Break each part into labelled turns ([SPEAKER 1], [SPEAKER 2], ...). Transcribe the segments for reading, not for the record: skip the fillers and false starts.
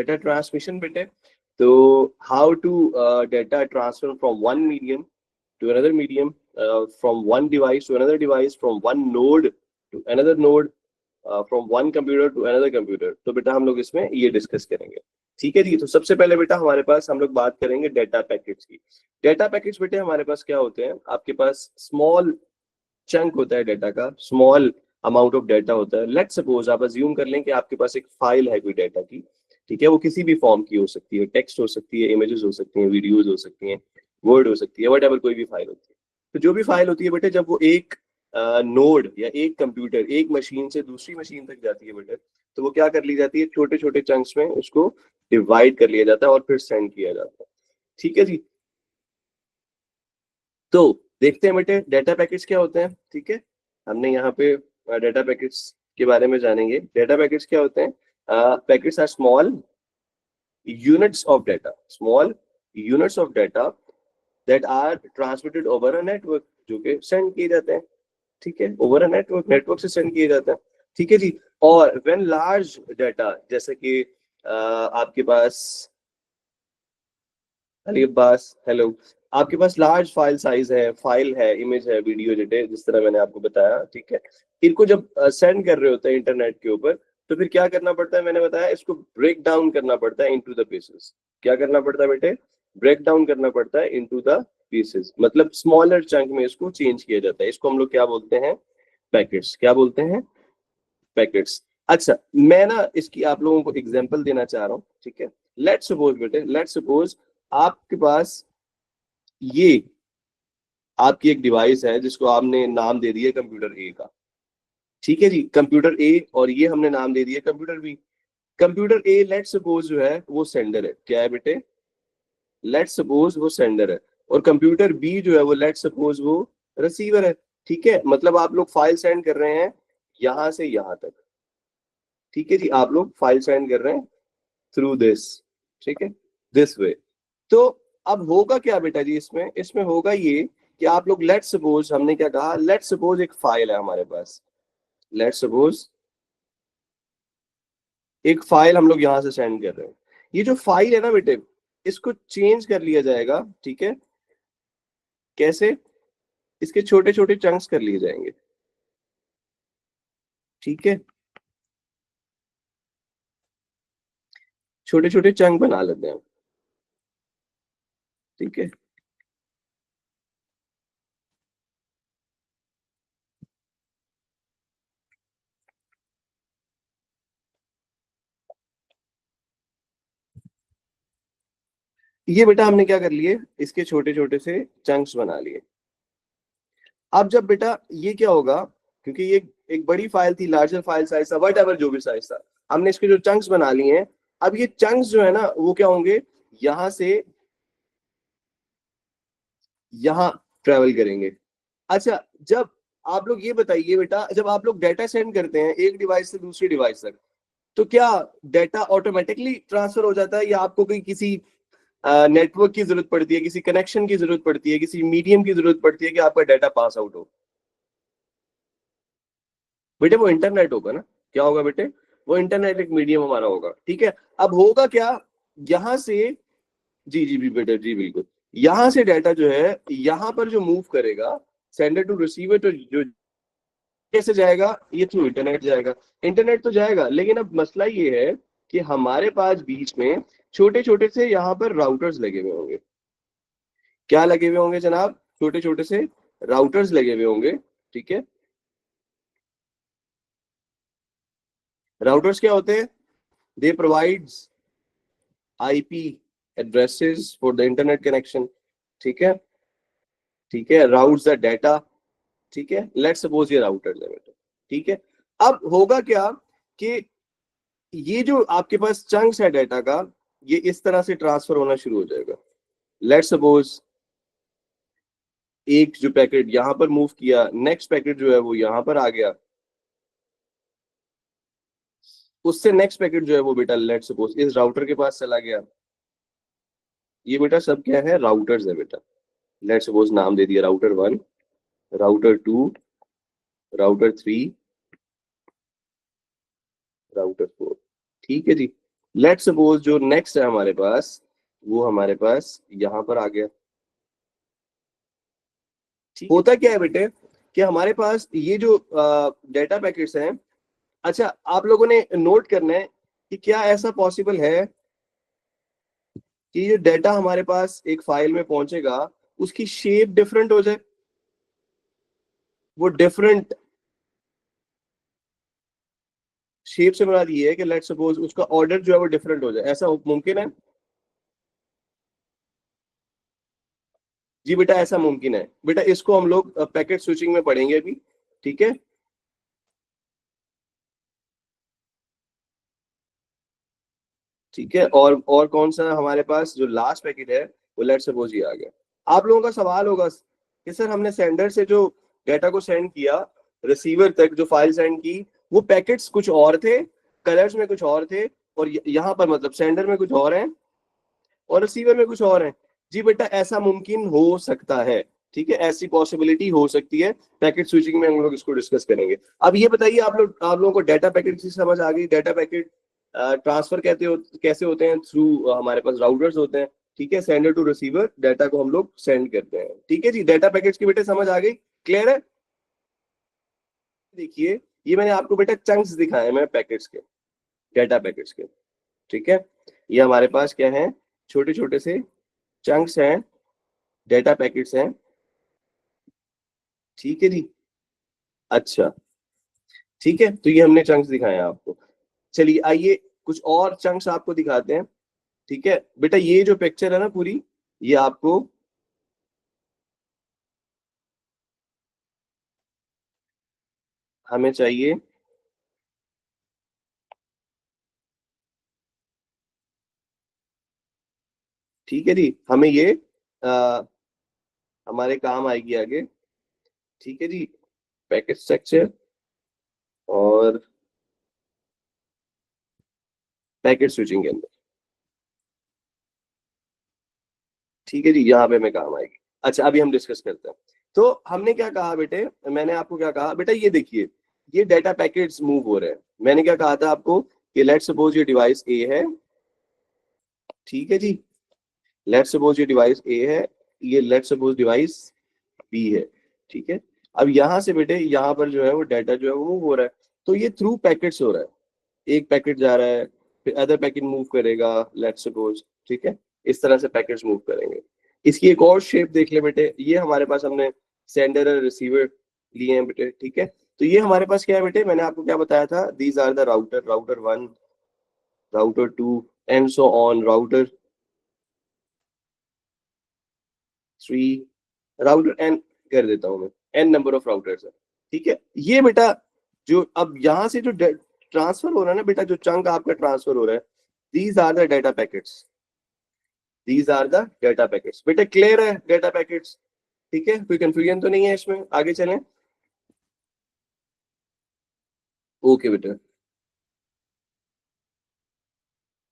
[SPEAKER 1] Data transmission बेटे। तो how to data transfer from one medium to another medium, from one device to another device, from one node to another node, from one computer to another computer. तो बेटा हम लोग इसमें ये discuss करेंगे, ठीक है जी। तो सबसे पहले बेटा हमारे पास हम लोग बात करेंगे डेटा पैकेट्स की। डेटा पैकेट्स बेटे हमारे पास क्या होते हैं, आपके पास स्मॉल चंक होता है डेटा का, स्मॉल अमाउंट ऑफ डेटा होता है। लेट्स सपोज आप अज्यूम कर लें कि आपके पास एक फाइल है कोई डेटा की, ठीक है, वो किसी भी फॉर्म की हो सकती है, टेक्स्ट हो सकती है, इमेजेस हो सकती हैं, वीडियोज हो सकती हैं, वर्ड हो सकती है, वट कोई भी फाइल होती है। तो जो भी फाइल होती है बेटे, जब वो एक नोड या एक कंप्यूटर, एक मशीन से दूसरी मशीन तक जाती है बेटे, तो वो क्या कर ली जाती है, छोटे छोटे चंक्स में उसको डिवाइड कर लिया जाता है और फिर सेंड किया जाता है, ठीक है जी। तो देखते हैं बेटे डेटा पैकेट्स क्या होते हैं, ठीक है। हमने यहाँ पे डेटा पैकेट्स के बारे में जानेंगे। डेटा पैकेट्स क्या होते हैं? Packets are small units of data, small units of data that are transmitted over a network, जो कि सेंड किए जाते हैं, ठीक है, ओवर अ नेटवर्क, नेटवर्क से सेंड किए जाते हैं, ठीक है जी। और व्हेन लार्ज डेटा, जैसे कि आपके पास हेलो, आपके पास लार्ज फाइल साइज है, फाइल है, इमेज है, वीडियो डेटा, जिस तरह मैंने आपको बताया, ठीक है। इनको जब सेंड कर रहे होते हैं इंटरनेट के ऊपर, तो फिर क्या करना पड़ता है, मैंने बताया इसको ब्रेक डाउन करना पड़ता है इनटू द पीसेस। क्या करना पड़ता है बेटे? ब्रेक डाउन करना पड़ता है इनटू द पीसेस, मतलब स्मॉलर चंक में इसको चेंज किया जाता है। इसको हम लोग क्या बोलते हैं? पैकेट्स। क्या बोलते हैं? पैकेट्स। अच्छा, मैं ना इसकी आप लोगों को एग्जांपल देना चाह रहा हूँ, ठीक है। लेट्स सपोज बेटे, लेट्स सपोज आपके पास ये आपकी एक डिवाइस है जिसको आपने नाम दे दिया कंप्यूटर ए का, ठीक है जी, कंप्यूटर ए, और ये हमने नाम दे दिया कंप्यूटर बी। कंप्यूटर ए लेट सपोज जो है वो सेंडर है, क्या है बेटे? लेट सपोज वो सेंडर है, और कंप्यूटर बी जो है वो लेट सपोज वो रिसीवर है, ठीक है। मतलब आप लोग फाइल सेंड कर रहे हैं यहां से यहां तक, ठीक है जी, आप लोग फाइल सेंड कर रहे हैं थ्रू दिस, ठीक है, दिस वे। तो अब होगा क्या बेटा जी, इसमें इसमें होगा ये कि आप लोग लेट सपोज, हमने क्या कहा, लेट सपोज एक फाइल है हमारे पास, लेट सपोज एक फाइल हम लोग यहां से सेंड कर रहे हैं। ये जो फाइल है ना बेटे, इसको चेंज कर लिया जाएगा, ठीक है। कैसे? इसके छोटे छोटे चंक्स कर लिए जाएंगे, ठीक है, छोटे छोटे चंक बना लेते हैं, ठीक है। ये बेटा हमने क्या कर लिए, इसके छोटे छोटे से चंक्स बना लिए। अब जब बेटा ये क्या होगा, क्योंकि ये एक बड़ी फाइल थी, लार्जर फाइल साइज था, वट एवर जो भी साइज था, हमने इसके जो चंक्स बना लिए हैं। अब ये चंक्स जो है ना वो क्या होंगे, यहां से यहां ट्रेवल करेंगे। अच्छा, जब आप लोग ये बताइए बेटा, जब आप लोग डेटा सेंड करते हैं एक डिवाइस से दूसरी डिवाइस तक, तो क्या डेटा ऑटोमेटिकली ट्रांसफर हो जाता है, या आपको कोई किसी नेटवर्क की जरूरत पड़ती है, किसी कनेक्शन की जरूरत पड़ती है, किसी मीडियम की जरूरत पड़ती है कि आपका डेटा पास आउट हो? बेटे वो इंटरनेट होगा ना, क्या होगा बेटे? वो इंटरनेट एक मीडियम हमारा होगा, ठीक है। अब होगा क्या, यहां से, जी जी भी बेटे, जी बिल्कुल, यहां से डाटा जो है यहां पर जो मूव करेगा, सेंडर टू रिसीवर, तो जो कैसे जाएगा, ये थ्रू इंटरनेट जाएगा। इंटरनेट तो जाएगा, लेकिन अब मसला ये है कि हमारे पास बीच में छोटे छोटे से यहाँ पर राउटर्स लगे हुए होंगे। क्या लगे हुए होंगे जनाब? छोटे छोटे से राउटर्स लगे हुए होंगे, ठीक है। राउटर्स क्या होते हैं? They provides IP addresses for the internet connection, ठीक है, ठीक है, राउट्स द डाटा, ठीक है। लेट्स सपोज ये राउटर्स है बेटा, ठीक है। अब होगा क्या कि ये जो आपके पास चंक्स है डाटा का, ये इस तरह से ट्रांसफर होना शुरू हो जाएगा। लेट्स सपोज एक जो पैकेट यहां पर मूव किया, नेक्स्ट पैकेट जो है वो यहां पर आ गया, उससे नेक्स्ट पैकेट जो है वो बेटा लेट्स सपोज इस राउटर के पास चला गया। ये बेटा सब क्या है? राउटर्स है बेटा। लेट्स सपोज नाम दे दिया राउटर 1, राउटर 2, राउटर 3, राउटर 4, ठीक है जी। लेट्स सपोज जो नेक्स्ट है हमारे पास, वो हमारे पास यहाँ पर आ गया। होता क्या है बेटे कि हमारे पास ये जो डेटा पैकेट्स हैं, अच्छा आप लोगों ने नोट करना है कि क्या ऐसा पॉसिबल है कि ये डेटा हमारे पास एक फाइल में पहुंचेगा, उसकी शेप डिफरेंट हो जाए, वो डिफरेंट शेप से मुराद ये है कि लेट्स सपोज उसका ऑर्डर जो है वो डिफरेंट हो जाए, ऐसा मुमकिन है? जी बेटा ऐसा मुमकिन है बेटा, इसको हम लोग पैकेट स्विचिंग में पढ़ेंगे अभी, ठीक है। ठीक है, और कौन सा हमारे पास जो लास्ट पैकेट है वो लेट्स सपोज ये आ गया। आप लोगों का सवाल होगा कि सर हमने सेंडर से जो डेटा को सेंड किया रिसीवर तक, जो फाइल सेंड की, वो पैकेट्स कुछ और थे, कलर्स में कुछ और थे, और यहाँ पर मतलब सेंडर में कुछ और है और रिसीवर में कुछ और है। जी बेटा ऐसा मुमकिन हो सकता है, ठीक है, ऐसी पॉसिबिलिटी हो सकती है। पैकेट स्विचिंग में हम लोग इसको डिस्कस करेंगे। अब ये बताइए आप लोगों को डेटा पैकेट की समझ आ गई? डेटा पैकेट ट्रांसफर कैसे होते हैं? थ्रू हमारे पास राउटर्स होते हैं, ठीक है, सेंडर टू रिसीवर डाटा को हम लोग सेंड करते हैं, ठीक है जी। डेटा पैकेट्स की बेटे समझ आ गई? क्लियर है? देखिए ये मैंने आपको बेटा चंक्स दिखाए मैं पैकेट्स के, डेटा पैकेट्स के, ठीक है। ये हमारे पास क्या है, छोटे छोटे से चंक्स हैं, डेटा पैकेट्स हैं, ठीक है जी। अच्छा ठीक है, तो ये हमने चंक्स दिखाए हैं आपको। चलिए आइए कुछ और चंक्स आपको दिखाते हैं, ठीक है बेटा। ये जो पिक्चर है ना पूरी, ये आपको हमें चाहिए, ठीक है जी, हमें ये आ, हमारे काम आएगी आगे, ठीक है जी। पैकेट स्ट्रक्चर और पैकेट स्विचिंग के अंदर, ठीक है जी, यहाँ पे हमें काम आएगी। अच्छा अभी हम डिस्कस करते हैं। तो हमने क्या कहा बेटे, मैंने आपको क्या कहा बेटा, ये देखिए ये डेटा पैकेट्स मूव हो रहे हैं। मैंने क्या कहा था आपको कि लेट्स सपोज ये डिवाइस ए है, ठीक है जी, लेट्स सपोज ये डिवाइस ए है, ये लेट्स सपोज डिवाइस बी है, ठीक है। अब यहाँ से बेटे यहाँ पर जो है वो डाटा जो है वो मूव हो रहा है, तो ये थ्रू पैकेट्स हो रहा है। एक पैकेट जा रहा है, फिर अदर पैकेट मूव करेगा, लेट्स सपोज, ठीक है, इस तरह से पैकेट्स मूव करेंगे। इसकी एक और शेप देख ले बेटे, ये हमारे पास हमने सेंडर और रिसीवर लिए हैं बेटे, ठीक है। तो ये हमारे पास क्या है बेटे, मैंने आपको क्या बताया था, these are the router, router 1, router 2 and so on, router 3, router n कर देता हूं मैं, एन नंबर ऑफ राउटर्स है, ठीक है। ये बेटा जो अब यहां से जो ट्रांसफर हो रहा है ना बेटा, जो चंक आपका ट्रांसफर हो रहा है, these are the data packets, these are the data packets. बेटा क्लियर है डेटा पैकेट्स? ठीक है, कोई कंफ्यूजन तो नहीं है इसमें? आगे चलें। ओके बेटा,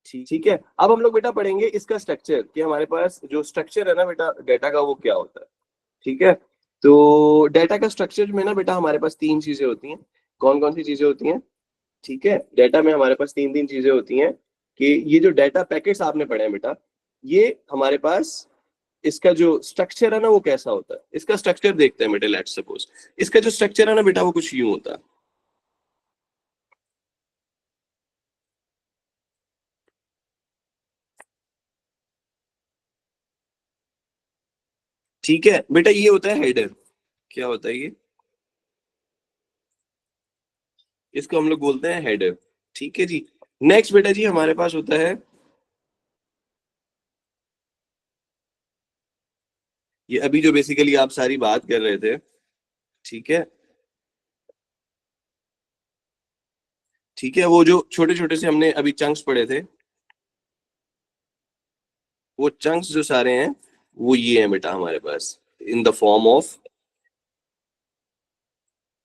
[SPEAKER 1] ठीक है। अब हम लोग बेटा पढ़ेंगे इसका स्ट्रक्चर, कि हमारे पास जो स्ट्रक्चर है ना बेटा डेटा का, वो क्या होता है, ठीक है। तो डेटा का स्ट्रक्चर में ना बेटा हमारे पास तीन चीजें होती हैं। कौन कौन सी चीजें होती हैं? ठीक है, डेटा में हमारे पास तीन तीन चीजें होती हैं, कि ये जो डेटा पैकेट्स आपने पढ़े हैं बेटा, ये हमारे पास इसका जो स्ट्रक्चर है ना वो कैसा होता है, इसका स्ट्रक्चर देखते हैं बेटे। लेट्स सपोज इसका जो स्ट्रक्चर है ना बेटा वो कुछ यूं होता है, ठीक है बेटा। ये होता है हेडर, क्या होता है ये, इसको हम लोग बोलते हैं हेडर, ठीक है जी। नेक्स्ट बेटा जी हमारे पास होता है, ये अभी जो बेसिकली आप सारी बात कर रहे थे, ठीक है, ठीक है, वो जो छोटे छोटे से हमने अभी चंक्स पढ़े थे, वो चंक्स जो सारे हैं वो ये हैं बेटा हमारे पास, in the form of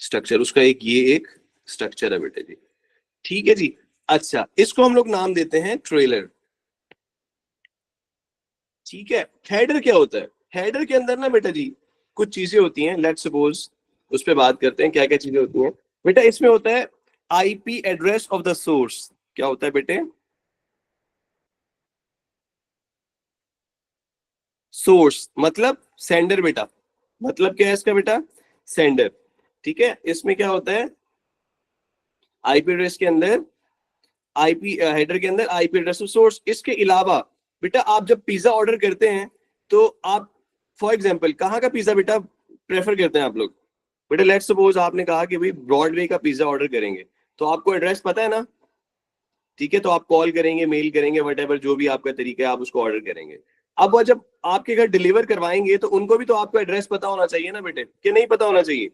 [SPEAKER 1] structure. उसका एक ये एक स्ट्रक्चर है बेटे जी, ठीक है जी। अच्छा इसको हम लोग नाम देते हैं ट्रेलर, ठीक है। हेडर क्या होता है? हेडर के अंदर ना बेटा जी कुछ चीजें होती हैं, लेट्स सपोज उस पर बात करते हैं क्या क्या चीजें होती हैं बेटा। इसमें होता है IP address of the source, क्या होता है बेटे? सोर्स मतलब सेंडर बेटा, मतलब क्या है इसका बेटा, सेंडर। ठीक है, इसमें क्या होता है, आईपी एड्रेस के अंदर, आईपी हेडर के अंदर आईपी एड्रेस ऑफ सोर्स। इसके अलावा बेटा आप जब पिज्जा ऑर्डर करते हैं तो आप फॉर एग्जांपल कहाँ का पिज्जा बेटा प्रेफर करते हैं आप लोग? बेटा लेट्स सपोज आपने कहा कि भाई ब्रॉडवे का पिज्जा ऑर्डर करेंगे, तो आपको एड्रेस पता है ना? ठीक है, तो आप कॉल करेंगे, मेल करेंगे, वट जो भी आपका तरीका है, आप उसको ऑर्डर करेंगे। अब वो जब आपके घर डिलीवर करवाएंगे तो उनको भी तो आपको एड्रेस पता होना चाहिए ना बेटे, कि नहीं पता होना चाहिए?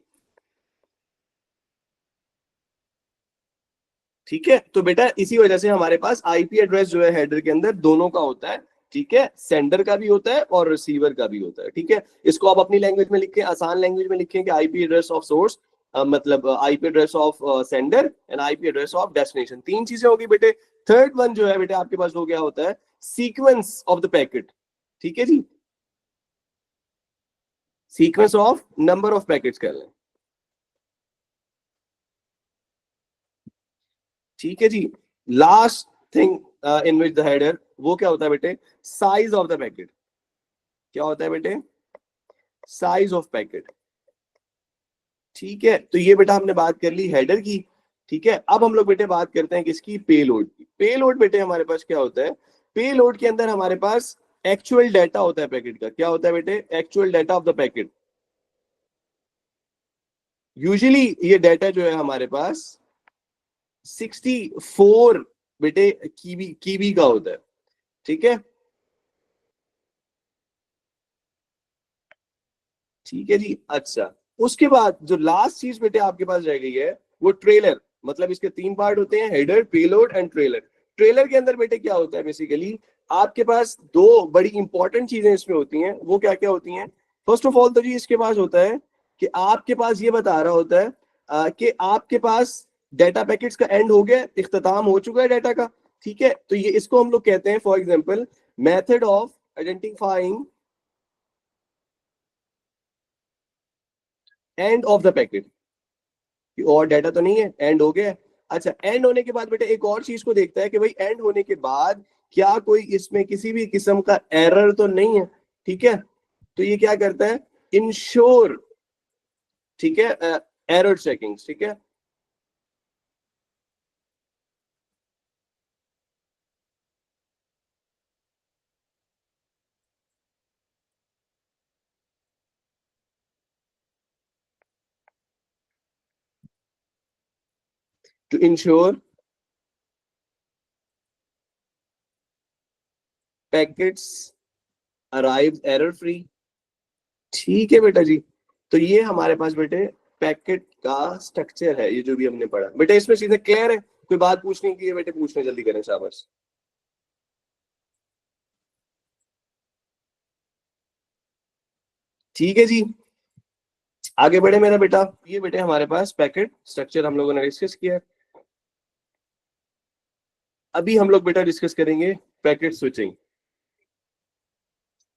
[SPEAKER 1] ठीक है, तो बेटा इसी वजह से हमारे पास आईपी एड्रेस जो है हेडर के अंदर दोनों का होता है। ठीक है, सेंडर का भी होता है और रिसीवर का भी होता है। ठीक है, इसको आप अपनी लैंग्वेज में लिखें, आसान लैंग्वेज में लिखें कि आईपी एड्रेस ऑफ सोर्स मतलब IP address of sender and IP address of destination. तीन चीजें होगी बेटे। थर्ड वन जो है बेटे आपके पास हो गया होता है सीक्वेंस ऑफ द पैकेट। ठीक है जी, sequence of number of packets कर लें। ठीक है जी, last thing in which the header, वो क्या होता है बेटे, साइज ऑफ द पैकेट। क्या होता है बेटे, साइज ऑफ पैकेट। ठीक है, तो ये बेटा हमने बात कर ली हेडर की। ठीक है, अब हम लोग बेटे बात करते हैं किसकी, पेलोड की। पेलोड बेटे हमारे पास क्या होता है, पेलोड के अंदर हमारे पास एक्चुअल डाटा होता है पैकेट का। क्या होता है बेटे, actual data of the packet. Usually ये डाटा जो है हमारे पास 64 बेटे कीबी का होता है। ठीक है, ठीक है जी। अच्छा, उसके बाद जो लास्ट चीज बेटे आपके पास रह गई है वो ट्रेलर। मतलब इसके तीन पार्ट होते हैं, header, payload and trailer. Trailer के अंदर बेटे क्या होता है, बेसिकली आपके पास दो बड़ी इंपॉर्टेंट चीजें इसमें होती हैं। वो क्या क्या होती हैं? फर्स्ट ऑफ ऑल तो जी इसके पास होता है कि आपके पास ये बता रहा होता है कि आपके पास डाटा पैकेट्स का एंड हो गया, इख्तिताम हो चुका है डाटा का। ठीक है, तो ये इसको हम लोग कहते हैं for example method of identifying end of the packet. और डाटा तो नहीं है, एंड हो गया। अच्छा, एंड होने के बाद बेटा एक और चीज को देखता है कि भाई एंड होने के बाद क्या कोई इसमें किसी भी किस्म का एरर तो नहीं है। ठीक है, तो ये क्या करता है, इंश्योर। ठीक है, एरर चेकिंग। ठीक है, to ensure packets arrive error free. ठीक है बेटा जी, तो ये हमारे पास बेटे पैकेट का स्ट्रक्चर है, ये जो भी हमने पढ़ा बेटा। इसमें चीजें क्लियर है? कोई बात पूछने की है बेटे, पूछने जल्दी करें, शाबाश। ठीक है जी, आगे बढ़े मेरा बेटा। ये बेटे हमारे पास पैकेट स्ट्रक्चर हम लोगों ने डिस्कस किया है। अभी हम लोग बेटा डिस्कस करेंगे पैकेट स्विचिंग।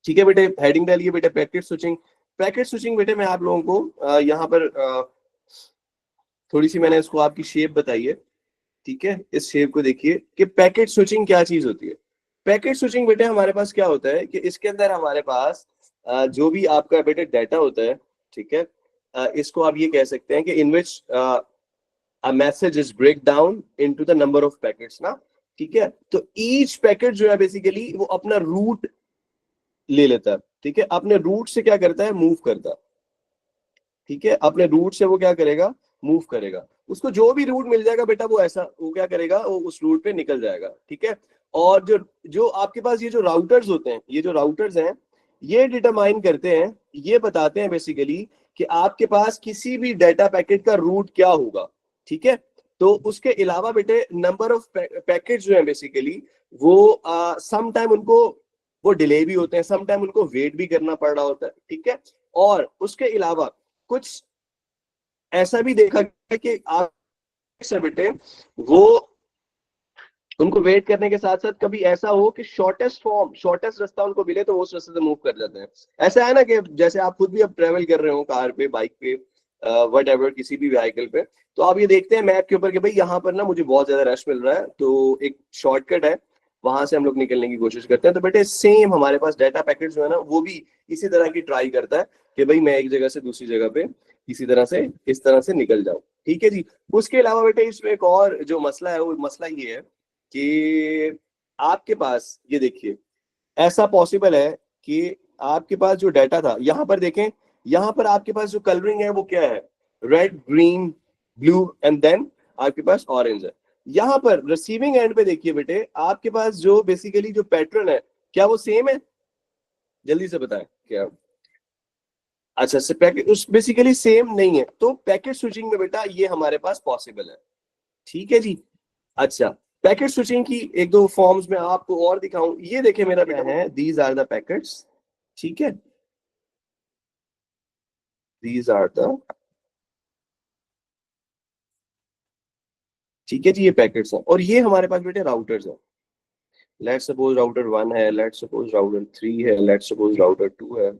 [SPEAKER 1] ठीक है बेटे, हेडिंग डालिए बेटे पैकेट स्विचिंग। पैकेट स्विचिंग बेटे मैं आप लोगों को यहाँ पर थोड़ी सी मैंने इसको आपकी शेप बताई है। ठीक है, इस शेप को देखिए कि पैकेट स्विचिंग क्या चीज होती है। पैकेट स्विचिंग बेटे हमारे पास क्या होता है कि इसके अंदर हमारे पास जो भी आपका बेटे डाटा होता है। ठीक है, इसको आप ये कह सकते हैं कि इन विच a message is break down into the number of packets ना। ठीक है, तो ईच पैकेट जो है बेसिकली वो अपना रूट ले लेता है। ठीक है, अपने रूट से क्या करता है, मूव करता है। ठीक है, अपने रूट से वो क्या करेगा, मूव करेगा। उसको जो भी रूट मिल जाएगा बेटा वो ऐसा वो क्या करेगा, वो उस रूट पे निकल जाएगा। ठीक है, और जो जो आपके पास ये जो राउटर्स होते हैं, ये जो राउटर्स हैं, ये डिटरमाइन करते हैं, ये बताते हैं बेसिकली कि आपके पास किसी भी डाटा पैकेट का रूट क्या होगा। ठीक है, तो उसके अलावा बेटे नंबर ऑफ पैकेट जो है बेसिकली वो सम टाइम उनको वो डिले भी होते हैं, सम टाइम उनको वेट भी करना पड़ रहा होता है। ठीक है, और उसके अलावा कुछ ऐसा भी देखा गया कि आप से बेटे वो उनको वेट करने के साथ साथ कभी ऐसा हो कि शॉर्टेस्ट फॉर्म, शॉर्टेस्ट रास्ता उनको मिले तो वो उस रास्ते से मूव कर जाते हैं। ऐसा है ना कि जैसे आप खुद भी अब ट्रेवल कर रहे हो कार पे, बाइक पे, वट एवर किसी भी व्हीकल पे, तो आप ये देखते हैं मैप के ऊपर कि भाई यहाँ पर ना मुझे बहुत ज्यादा रश मिल रहा है, तो एक शॉर्टकट है वहां से हम लोग निकलने की कोशिश करते हैं। तो बेटे सेम हमारे पास डाटा पैकेट जो है ना वो भी इसी तरह की ट्राई करता है कि भाई मैं एक जगह से दूसरी जगह पे इसी तरह से इस तरह से निकल जाऊं। ठीक है जी। उसके अलावा बेटे इसमें एक और जो मसला है वो मसला ये है कि आपके पास ये देखिए ऐसा पॉसिबल है कि आपके पास जो डाटा था यहां पर देखें, यहां पर आपके पास जो कलरिंग है वो क्या है, red green blue and then आपके पास ऑरेंज है। यहां पर रिसीविंग एंड पे देखिए बेटे आपके पास जो बेसिकली जो पैटर्न है क्या वो सेम है, जल्दी से बताएं क्या। अच्छा से पैकेट उस बेसिकली सेम नहीं है, तो पैकेट स्विचिंग में बेटा ये हमारे पास पॉसिबल है। ठीक है जी। अच्छा पैकेट स्विचिंग की एक दो फॉर्म्स में आपको और दिखाऊं, ये देखे मेरा बेटा है, दीज आर द पैकेट्स। ठीक है, दीज आर द, ठीक है जी, ये पैकेट्स हैं और ये हमारे पास बेटे राउटर्स हैं। लेट्स सपोज राउटर 1 है, लेट्स सपोज राउटर 3 है, लेट्स सपोज राउटर 2 है,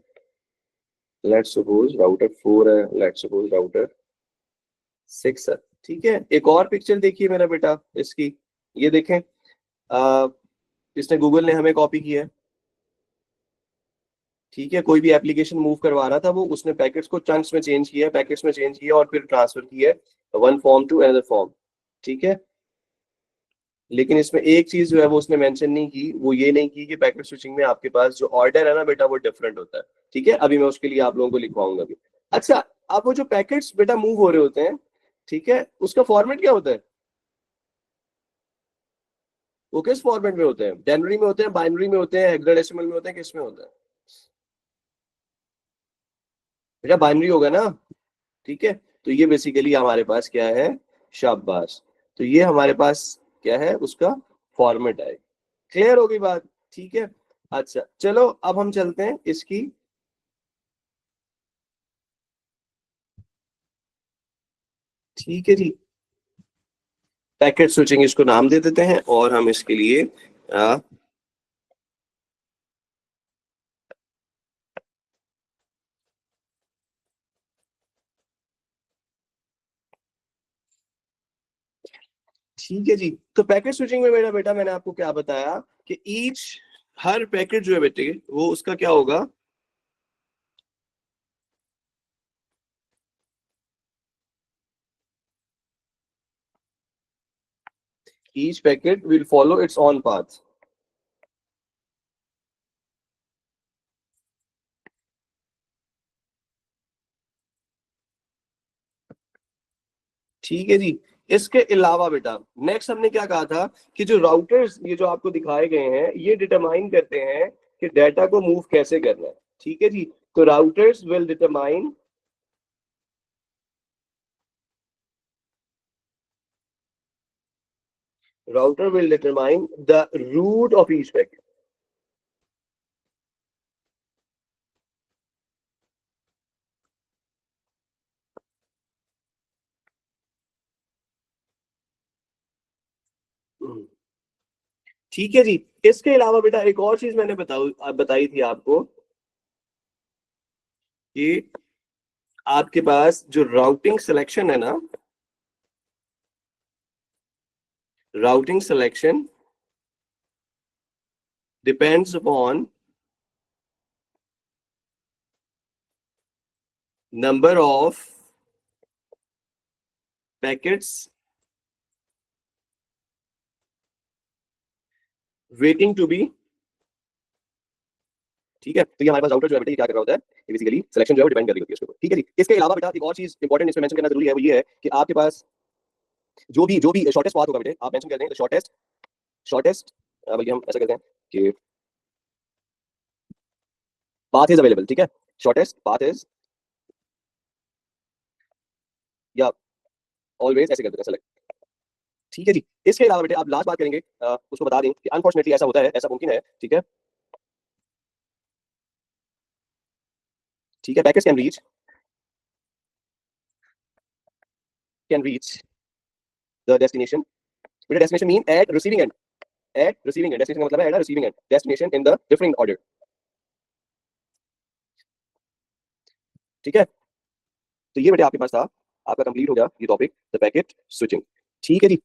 [SPEAKER 1] लेट्स सपोज राउटर 4 है, लेट्स सपोज राउटर 6 है। ठीक है, एक और पिक्चर देखिए मेरा बेटा इसकी, ये देखें, आ, इसने गूगल ने हमें कॉपी किया है। ठीक है, कोई भी एप्लीकेशन मूव करवा रहा था वो, उसने पैकेट्स को चंक्स में चेंज किया, पैकेट्स में चेंज किया और फिर ट्रांसफर किया one form to another form. ठीक है, लेकिन इसमें एक चीज जो है वो उसने मेंशन नहीं की, वो ये नहीं की कि पैकेट स्विचिंग में आपके पास जो ऑर्डर है ना बेटा वो डिफरेंट होता है। ठीक है, अभी मैं उसके लिए आप लोगों को लिखवाऊंगा अभी। अच्छा, अब वो जो पैकेट्स बेटा मूव हो रहे होते हैं, ठीक है, उसका फॉर्मेट क्या होता है, वो किस फॉर्मेट में होते हैं, डेनरी में होते हैं, बाइनरी में होते हैं, हेक्साडेसिमल में होते हैं, किस में होते हैं बेटा, बाइनरी होगा ना। ठीक है, तो ये बेसिकली हमारे पास क्या है, शाबाश, तो ये हमारे पास क्या है, उसका फॉर्मेट है। क्लियर हो गई बात। ठीक है, अच्छा चलो अब हम चलते हैं इसकी, ठीक है जी, पैकेट स्विचिंग इसको नाम दे देते हैं और हम इसके लिए आ, ठीक है जी। तो पैकेट स्विचिंग में मेरा बेटा मैंने आपको क्या बताया कि ईच, हर पैकेट जो है बेटे वो उसका क्या होगा, each packet will follow it's on path. ठीक है जी। इसके अलावा बेटा नेक्स्ट हमने क्या कहा था कि जो राउटर्स ये जो आपको दिखाए गए हैं ये डिटरमाइन करते हैं कि डाटा को मूव कैसे करना है। ठीक है जी, तो routers will determine, router will determine the route of each packet। ठीक है जी। इसके अलावा बेटा एक और चीज मैंने बताई थी आपको कि आपके पास जो राउटिंग सिलेक्शन है ना, routing selection depends upon number of packets waiting to be. ठीक है, तो ये हमारे पास राउटर जो है बेटा ये क्या कर रहा होता है, ये बेसिकली सिलेक्शन जो है वो डिपेंड कर रही होती है उसके ऊपर। ठीक है जी। इसके अलावा बेटा एक और चीज इंपॉर्टेंट इसमें मेंशन करना जरूरी है, वो ये है कि आपके पास जो भी शॉर्टेस्ट पाथ होगा बेटे आप मेंशन कर दें, शॉर्टेस्ट, शॉर्टेस्ट, बल्कि हम ऐसा करते हैं कि पाथ इज अवेलेबल। ठीक है, शॉर्टेस्ट पाथ इज, या ऑलवेज ऐसे कर देते हैं सेलेक्ट। ठीक है जी। इसके अलावा बेटे आप लास्ट बात करेंगे, उसको बता दें कि अनफॉर्चुनेटली ऐसा होता है, ऐसा मुमकिन है। ठीक है, ठीक है, packets can reach the destination. बेटा destination mean at receiving end, at receiving end, destination का मतलब है at receiving end, destination in the differing order. ठीक है, तो ये बेटे आपके पास था, आपका कंप्लीट हो गया ये टॉपिक, द पैकेट स्विचिंग। ठीक है जी।